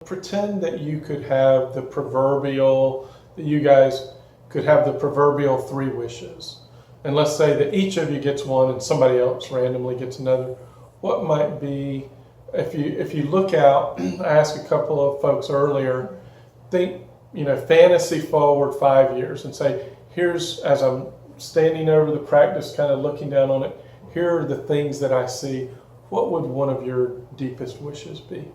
pretend that you could have the proverbial, that you guys could have the proverbial 3 wishes. And let's say that each of you gets one and somebody else randomly gets another. What might be, if you look out, I asked a couple of folks earlier, think, fantasy forward 5 years and say, here's, as I'm standing over the practice, kind of looking down on it, here are the things that I see. What would one of your deepest wishes be?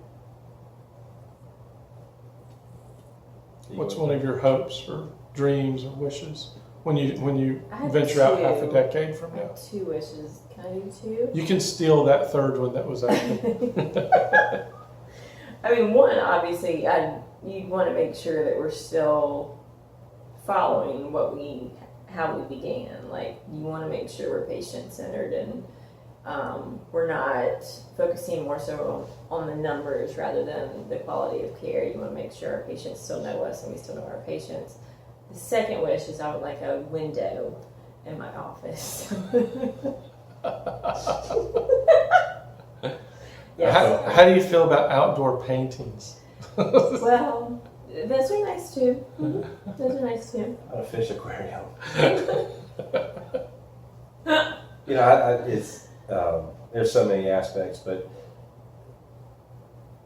What's one of your hopes or dreams or wishes when you venture out half a decade from now? I have 2 wishes. Can I do 2? You can steal that third one that was out there. I mean, one, obviously, you want to make sure that we're still following how we began. Like, you want to make sure we're patient-centered and we're not focusing more so on the numbers rather than the quality of care. You want to make sure our patients still know us and we still know our patients. The second wish is I would like a window in my office. Yes. How do you feel about outdoor paintings? Well, those are nice too. Mm-hmm. Those are nice too. A fish aquarium. It's there's so many aspects, but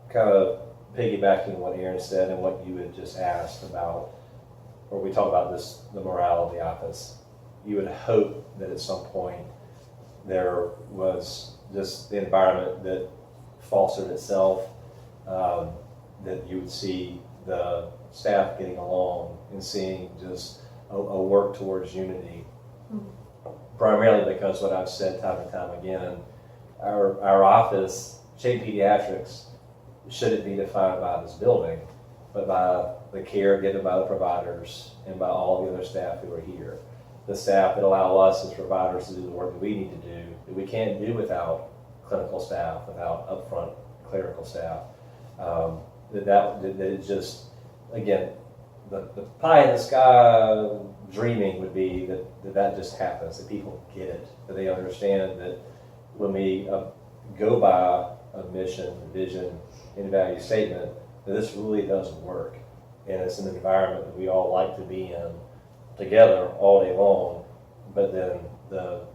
kind of piggybacking on what Erin said and what you had just asked about, or we talk about this, the morale of the office. You would hope that at some point there was just the environment that fostered itself, that you would see the staff getting along and seeing just a work towards unity. Primarily because what I've said time and time again, our office, Shade Pediatrics, shouldn't be defined by this building, but by the care given by the providers and by all the other staff who are here. The staff that allow us as providers to do the work that we need to do, that we can't do without clinical staff, without upfront clerical staff. That it just, again, the pie in the sky dreaming would be that just happens, that people get it, that they understand that when we go by a mission, vision, and value statement, that this really does work. And it's an environment that we all like to be in together all day long, but then the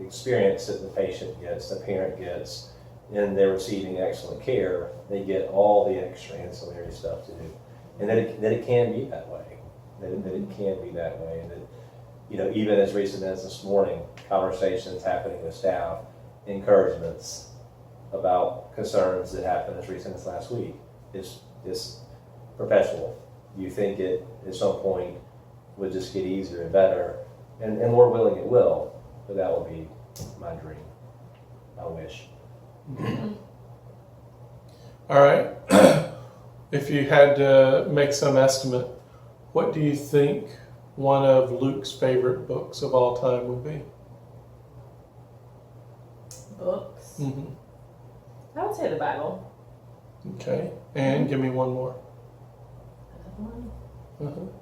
experience that the patient gets, the parent gets, and they're receiving excellent care, they get all the extra ancillary stuff to do. And that it can be that way. That it can be that way. And that, even as recent as this morning, conversations happening with staff, encouragements about concerns that happened as recent as last week. It's perpetual. You think it at some point would just get easier and better, and Lord willing it will, but that will be my dream, my wish. All right. If you had to make some estimate, what do you think one of Luke's favorite books of all time would be? Books? Mm-hmm. I would say the Bible. Okay. And give me one more. Another one?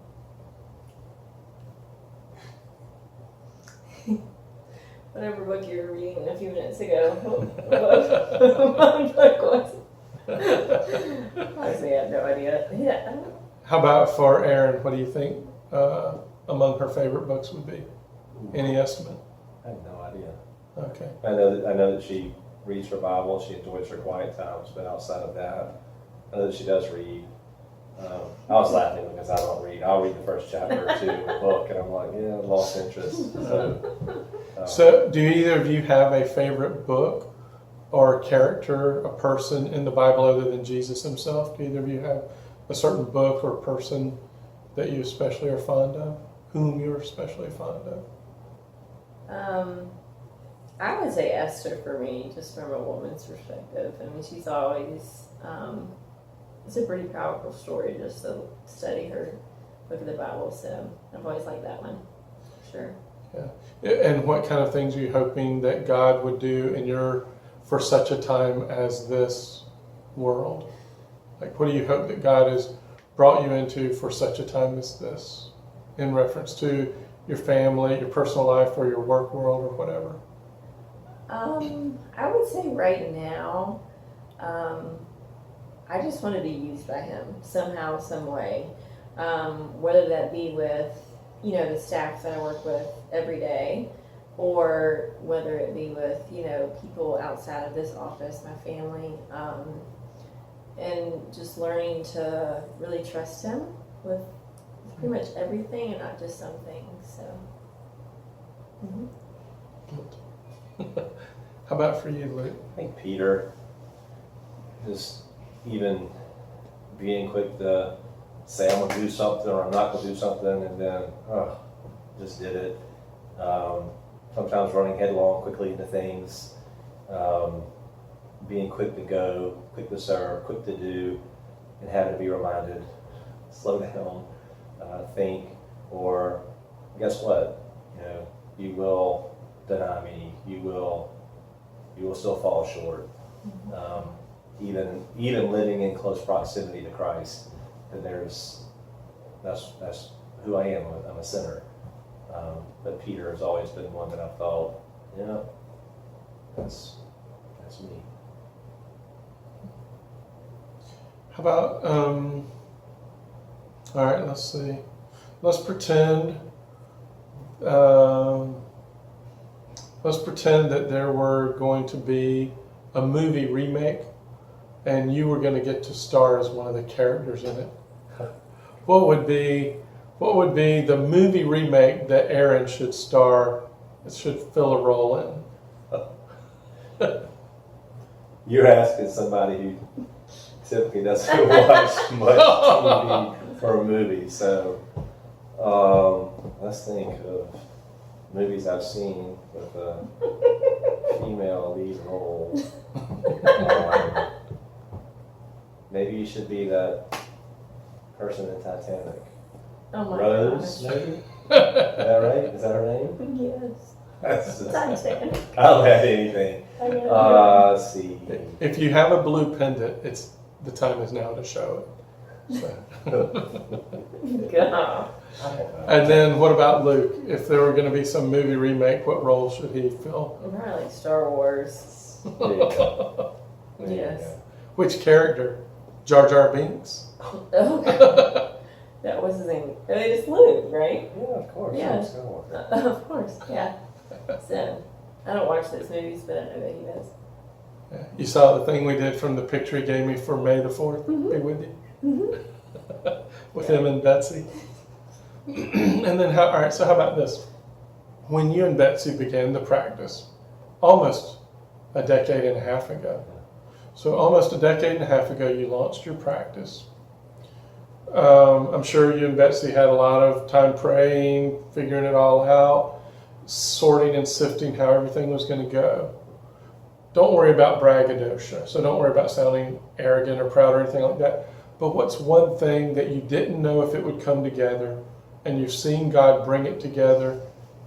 Whatever book you were reading a few minutes ago. What book was it? Honestly, I have no idea. Yeah. How about for Erin? What do you think among her favorite books would be? Any estimate? I have no idea. Okay. I know that she reads her Bible. She enjoys her quiet times, but outside of that, I know that she does read. I was laughing because I don't read. I'll read the first chapter or two of a book, and I'm like, yeah, I lost interest. So, do either of you have a favorite book or character, a person in the Bible other than Jesus himself? Do either of you have a certain book or person that you especially are fond of? Whom you're especially fond of? I would say Esther for me, just from a woman's perspective. I mean, she's always, it's a pretty powerful story just to study her book of the Bible. So I've always liked that one, for sure. Yeah. And what kind of things are you hoping that God would do for such a time as this world? Like, what do you hope that God has brought you into for such a time as this, in reference to your family, your personal life, or your work world, or whatever? I would say right now, I just want to be used by Him somehow, some way. Whether that be with, the staff that I work with every day, or whether it be with, people outside of this office, my family, and just learning to really trust Him with pretty much everything and not just some things. So. How about for you, Luke? I think Peter, just even being quick to say I'm gonna do something or I'm not gonna do something, and then just did it. Sometimes running headlong quickly into things, being quick to go, quick to serve, quick to do, and having to be reminded, slow down, think, or guess what? You will deny me. You will still fall short. Even living in close proximity to Christ, and that's who I am. I'm a sinner. But Peter has always been one that I've thought, that's me. How about, all right, let's see. Let's pretend that there were going to be a movie remake and you were going to get to star as one of the characters in it. What would be the movie remake that Erin should fill a role in? You're asking somebody who typically doesn't watch much TV for a movie, so let's think of movies I've seen with a female lead role. Maybe you should be that person in Titanic. Oh my Rose, gosh. maybe? Is that right? Is that her name? Yes. That's just, Titanic. I don't have anything. Let's see. If you have a blue pendant, the time is now to show it. So. God. And then what about Luke? If there were going to be some movie remake, what role should he fill? Probably like Star Wars. There you go. There you Yes. go. Which character? Jar Jar Binks? Oh, that was his name. It is Luke, right? Yeah, of course. Yeah. Luke Skywalker. Of course, yeah. So, I don't watch those movies, but I know that he does. Yeah. You saw the thing we did from the picture he gave me for May the 4th? Be with you? With him and Betsy. And then, all right, so how about this? When you and Betsy began the practice, almost a decade and a half ago, so almost a decade and a half ago, you launched your practice. I'm sure you and Betsy had a lot of time praying, figuring it all out, sorting and sifting how everything was going to go. Don't worry about braggadocio. So don't worry about sounding arrogant or proud or anything like that. But what's one thing that you didn't know if it would come together, and you've seen God bring it together,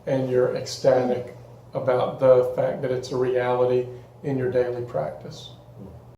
and you're ecstatic about the fact that it's a reality in your daily practice?